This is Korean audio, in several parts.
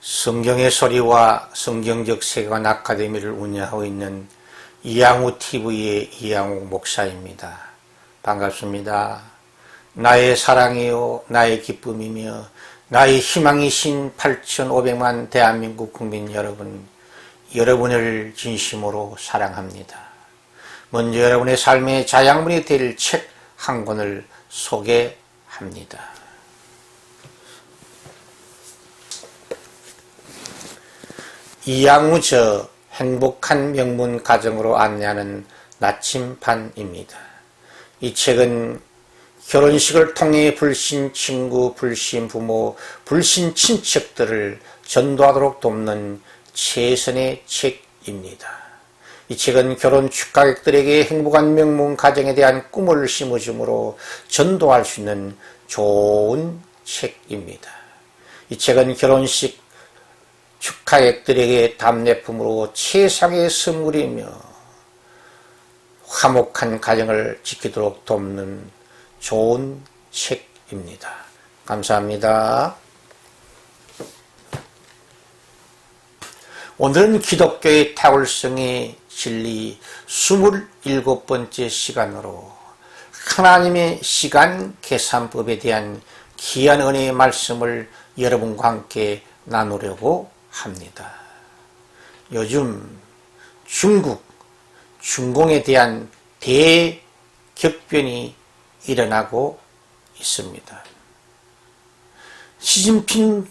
성경의 소리와 성경적 세계관 아카데미를 운영하고 있는 이양우TV의 이양욱 목사입니다. 반갑습니다. 나의 사랑이요 나의 기쁨이며 나의 희망이신 8,500만 대한민국 국민 여러분, 여러분을 진심으로 사랑합니다. 먼저 여러분의 삶의 자양분이 될 책 한 권을 소개합니다. 이양우 행복한 명문 가정으로 안내하는 나침반입니다. 이 책은 결혼식을 통해 불신 친구, 불신 부모, 불신 친척들을 전도하도록 돕는 최선의 책입니다. 이 책은 결혼 축하객들에게 행복한 명문 가정에 대한 꿈을 심어주므로 전도할 수 있는 좋은 책입니다. 이 책은 결혼식 축하객들에게 답례품으로 최상의 선물이며 화목한 가정을 지키도록 돕는 좋은 책입니다. 감사합니다. 오늘은 기독교의 타월성의 진리 27번째 시간으로 하나님의 시간 계산법에 대한 귀한 은혜의 말씀을 여러분과 함께 나누려고 합니다. 요즘 중공에 대한 대격변이 일어나고 있습니다. 시진핑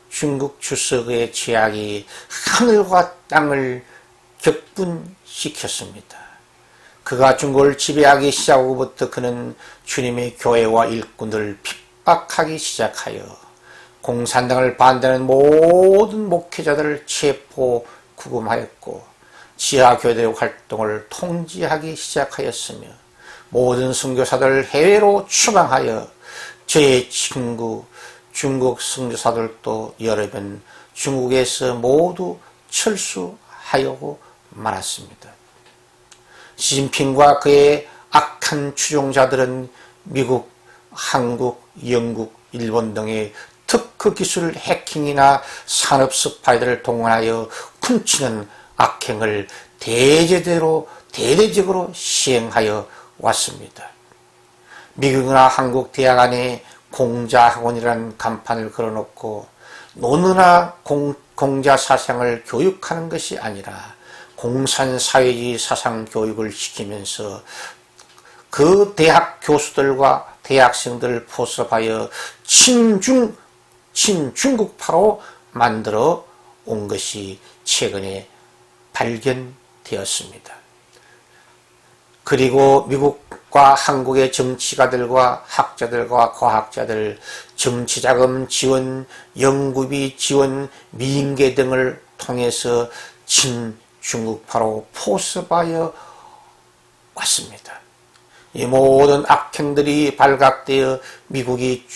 중국 주석의 제약이 하늘과 땅을 격분시켰습니다. 그가 중국을 지배하기 시작하고부터 그는 주님의 교회와 일꾼들을 핍박하기 시작하여 공산당을 반대하는 모든 목회자들을 체포 구금하였고 지하교회들의 활동을 통제하기 시작하였으며 모든 선교사들을 해외로 추방하여 저의 친구 중국 선교사들도 여러 번 중국에서 모두 철수하려고 말았습니다. 시진핑과 그의 악한 추종자들은 미국, 한국, 영국, 일본 등의 특허 기술 해킹이나 산업 스파이들을 동원하여 훔치는 악행을 대대적으로 시행하여 왔습니다. 미국이나 한국 대학 안에 공자학원이라는 간판을 걸어놓고 노는아 공자 사상을 교육하는 것이 아니라 공산사회주의 사상 교육을 시키면서 그 대학 교수들과 대학생들을 포섭하여 친중국파로 만들어 온 것이 최근에 발견되었습니다. 그리고 미국과 한국의 정치가들과 학자들과 과학자들, 정치자금 지원, 연구비 지원, 민계 등을 통해서 친중국파로 포섭하여 왔습니다. 이 모든 악행들이 발각되어 미국이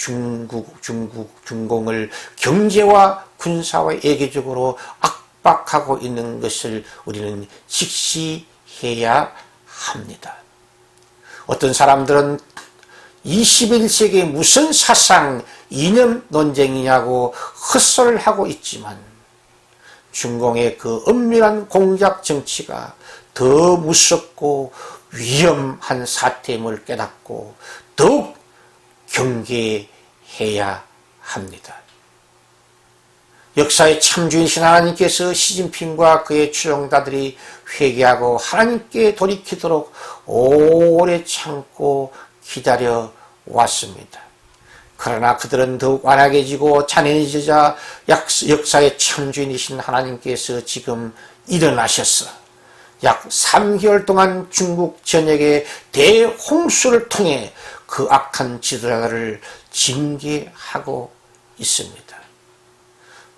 중공을 경제와 군사와 외교적으로 압박하고 있는 것을 우리는 직시해야 합니다. 어떤 사람들은 21세기에 무슨 사상 이념 논쟁이냐고 헛소리를 하고 있지만 중공의 그 엄밀한 공작 정치가 더 무섭고 위험한 사태임을 깨닫고 더욱 경계해야 합니다. 역사의 참주인이신 하나님께서 시진핑과 그의 추종자들이 회개하고 하나님께 돌이키도록 오래 참고 기다려 왔습니다. 그러나 그들은 더욱 완악해지고 잔인해지자 역사의 참주인이신 하나님께서 지금 일어나셨어. 약 3개월 동안 중국 전역의 대홍수를 통해 그 악한 지도자들을 징계하고 있습니다.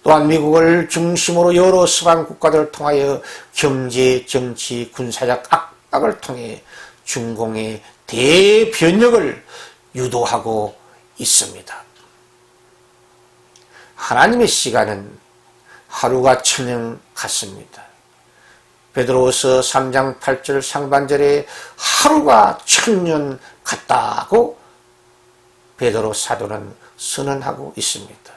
또한 미국을 중심으로 여러 서방 국가들을 통하여 경제, 정치, 군사적 압박을 통해 중공의 대변혁을 유도하고 있습니다. 하나님의 시간은 하루가 천년 같습니다. 베드로후서 3장 8절 상반절에 하루가 천년 같다고 베드로 사도는 선언하고 있습니다.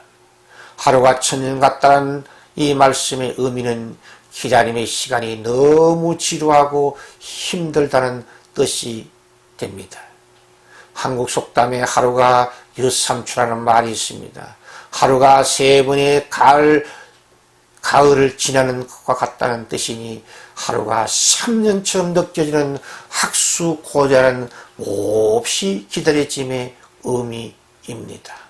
하루가 천년 같다는 이 말씀의 의미는 기다림의 시간이 너무 지루하고 힘들다는 뜻이 됩니다. 한국 속담에 하루가 여삼추라는 말이 있습니다. 하루가 세 번의 가을을 지나는 것과 같다는 뜻이니 하루가 3년처럼 느껴지는 학수고대라는 몹시 기다려짐의 의미입니다.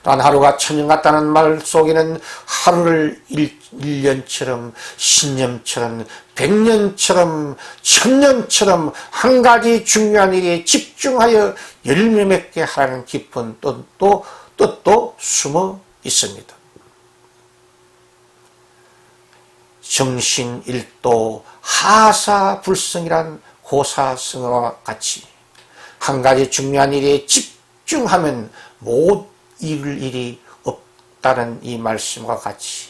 또한 하루가 천년 같다는 말 속에는 하루를 1년처럼 10년처럼 100년처럼 1000년처럼 한 가지 중요한 일에 집중하여 열매 맺게 하라는 깊은 뜻도 숨어 있습니다. 정신일도 하사불성이란 고사성어와 같이 한 가지 중요한 일에 집중하면 못 이룰 일이 없다는 이 말씀과 같이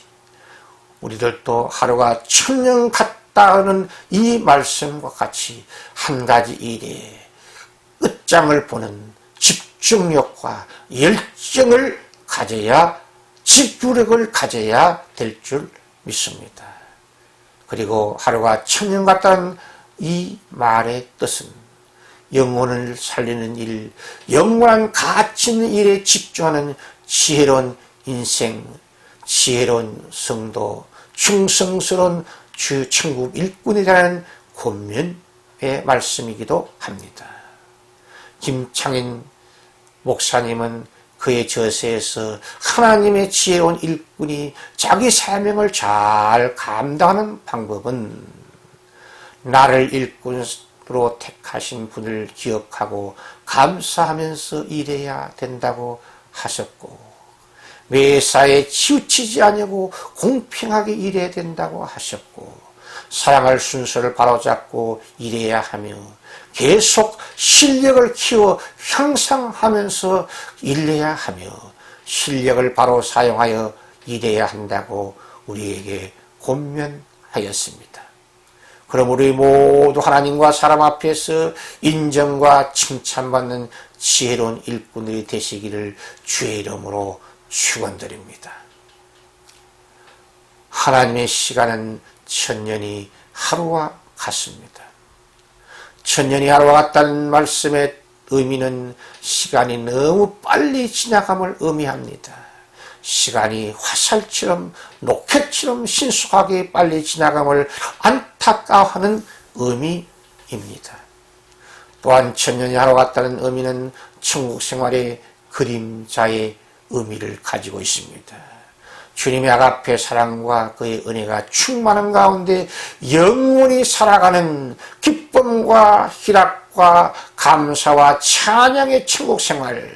우리들도 하루가 천년 같다는 이 말씀과 같이 한 가지 일에 끝장을 보는 집중력과 열정을 가져야 집중력을 가져야 될 줄 믿습니다. 그리고 하루가 천년 같다는 이 말의 뜻은 영혼을 살리는 일, 영원한 가치 있는 일에 집중하는 지혜로운 인생, 지혜로운 성도, 충성스러운 주 천국 일꾼이라는 권면의 말씀이기도 합니다. 김창인 목사님은 그의 저서에서 하나님의 지혜로운 일꾼이 자기 사명을 잘 감당하는 방법은 나를 일꾼으로 택하신 분을 기억하고 감사하면서 일해야 된다고 하셨고, 매사에 치우치지 않고 공평하게 일해야 된다고 하셨고, 사랑할 순서를 바로잡고 일해야 하며 계속 실력을 키워 향상하면서 일해야 하며 실력을 바로 사용하여 일해야 한다고 우리에게 권면하였습니다. 그럼 우리 모두 하나님과 사람 앞에서 인정과 칭찬받는 지혜로운 일꾼들이 되시기를 주의 이름으로 축원드립니다. 하나님의 시간은 천년이 하루와 같습니다. 천년이 하루와 같다는 말씀의 의미는 시간이 너무 빨리 지나감을 의미합니다. 시간이 화살처럼 로켓처럼 신속하게 빨리 지나감을 안타까워하는 의미입니다. 또한 천년이 하루와 같다는 의미는 천국 생활의 그림자의 의미를 가지고 있습니다. 주님의 아가페 사랑과 그의 은혜가 충만한 가운데 영원히 살아가는 기쁨과 희락과 감사와 찬양의 천국 생활,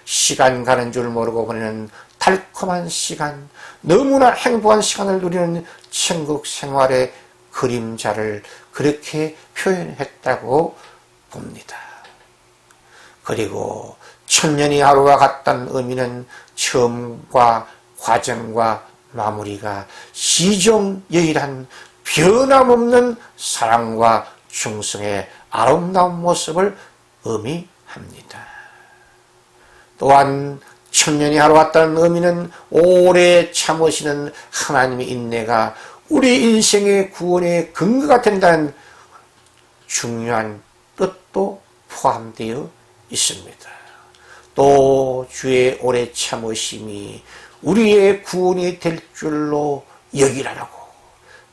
시간 가는 줄 모르고 보내는 달콤한 시간, 너무나 행복한 시간을 누리는 천국 생활의 그림자를 그렇게 표현했다고 봅니다. 그리고 천년이 하루와 같다는 의미는 처음과 과정과 마무리가 시종여일한 변함없는 사랑과 충성의 아름다운 모습을 의미합니다. 또한 천년이 하루 같다는 의미는 오래 참으시는 하나님의 인내가 우리 인생의 구원의 근거가 된다는 중요한 뜻도 포함되어 있습니다. 또 주의 오래 참으심이 우리의 구원이 될 줄로 여기라라고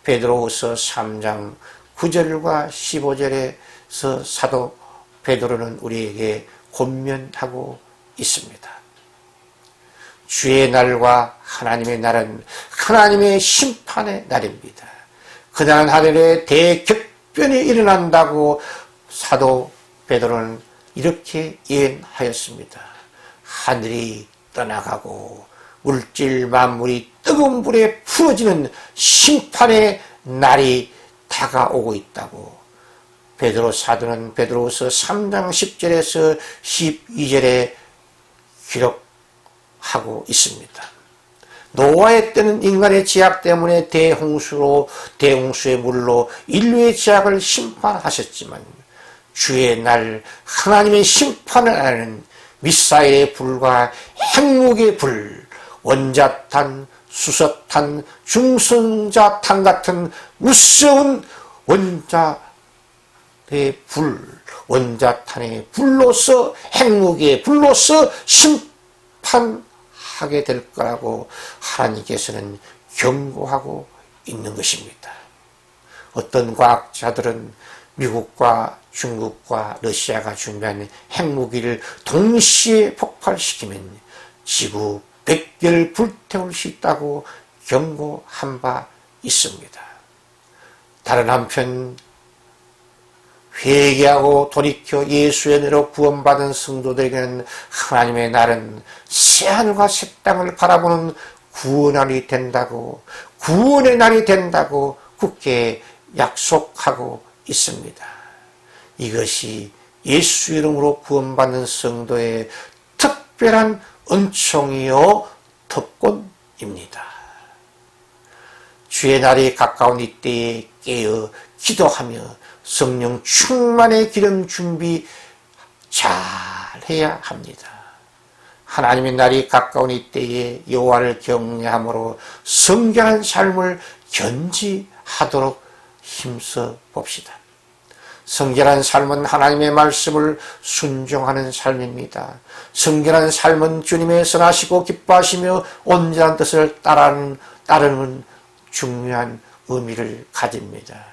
베드로후서 3장 9절과 15절에서 사도 베드로는 우리에게 권면하고 있습니다. 주의 날과 하나님의 날은 하나님의 심판의 날입니다. 그날은 하늘에 대격변이 일어난다고 사도 베드로는 이렇게 예언하였습니다. 하늘이 떠나가고 물질 만물이 뜨거운 불에 풀어지는 심판의 날이 다가오고 있다고 베드로 사도는 베드로후서 3장 10절에서 12절에 기록하고 있습니다. 노아의 때는 인간의 죄악 때문에 대홍수의 물로 인류의 죄악을 심판하셨지만 주의 날 하나님의 심판을 하는 미사일의 불과 핵무기의 불, 원자탄, 수소탄, 중성자탄 같은 무서운 원자탄의 불로서 핵무기의 불로서 심판하게 될 거라고 하나님께서는 경고하고 있는 것입니다. 어떤 과학자들은 미국과 중국과 러시아가 준비한 핵무기를 동시에 폭발시키면 지구 100개를 불태울 수 있다고 경고한 바 있습니다. 다른 한편 회개하고 돌이켜 예수의 은혜로 구원받은 성도들에게는 하나님의 날은 새하늘과 새 땅을 바라보는 구원의 날이 된다고 굳게 약속하고 있습니다. 이것이 예수 이름으로 구원받는 성도의 특별한 은총이요 특권입니다. 주의 날이 가까운 이때에 깨어 기도하며 성령 충만의 기름 준비 잘 해야 합니다. 하나님의 날이 가까운 이때에 여호와를 경외함으로 성결한 삶을 견지하도록 힘써 봅시다. 성결한 삶은 하나님의 말씀을 순종하는 삶입니다. 성결한 삶은 주님의 선하시고 기뻐하시며 온전한 뜻을 따르는 중요한 의미를 가집니다.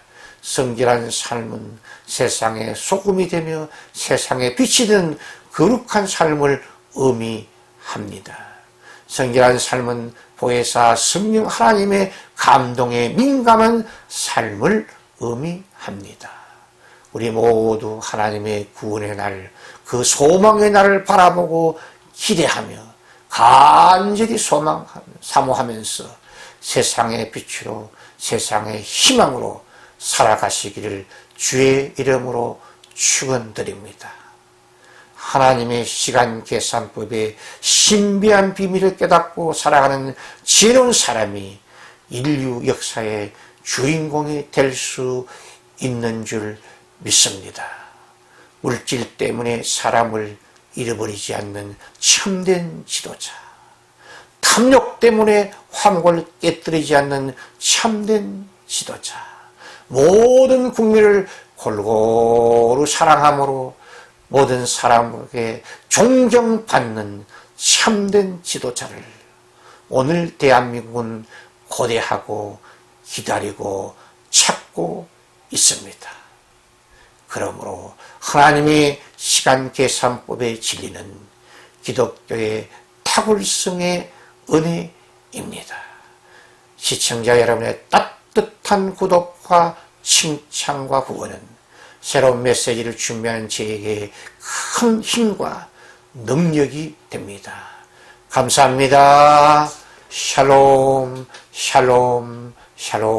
성결한 삶은 세상의 소금이 되며 세상의 빛이 되는 거룩한 삶을 의미합니다. 성결한 삶은 보혜사 성령 하나님의 감동에 민감한 삶을 의미합니다. 우리 모두 하나님의 구원의 날, 그 소망의 날을 바라보고 기대하며 간절히 사모하면서 세상의 빛으로 세상의 희망으로 살아가시기를 주의 이름으로 축원드립니다. 하나님의 시간 계산법의 신비한 비밀을 깨닫고 살아가는 지혜로운 사람이 인류 역사의 주인공이 될 수 있는 줄 믿습니다. 물질 때문에 사람을 잃어버리지 않는 참된 지도자, 탐욕 때문에 화목을 깨뜨리지 않는 참된 지도자, 모든 국민을 골고루 사랑함으로 모든 사람에게 존경받는 참된 지도자를 오늘 대한민국은 고대하고 기다리고 찾고 있습니다. 그러므로 하나님의 시간 계산법의 진리는 기독교의 탁월성의 은혜입니다. 시청자 여러분의 따뜻한 구독과 칭찬과 후원은 새로운 메시지를 준비하는 저에게 큰 힘과 능력이 됩니다. 감사합니다. 샬롬, 샬롬, 샬롬.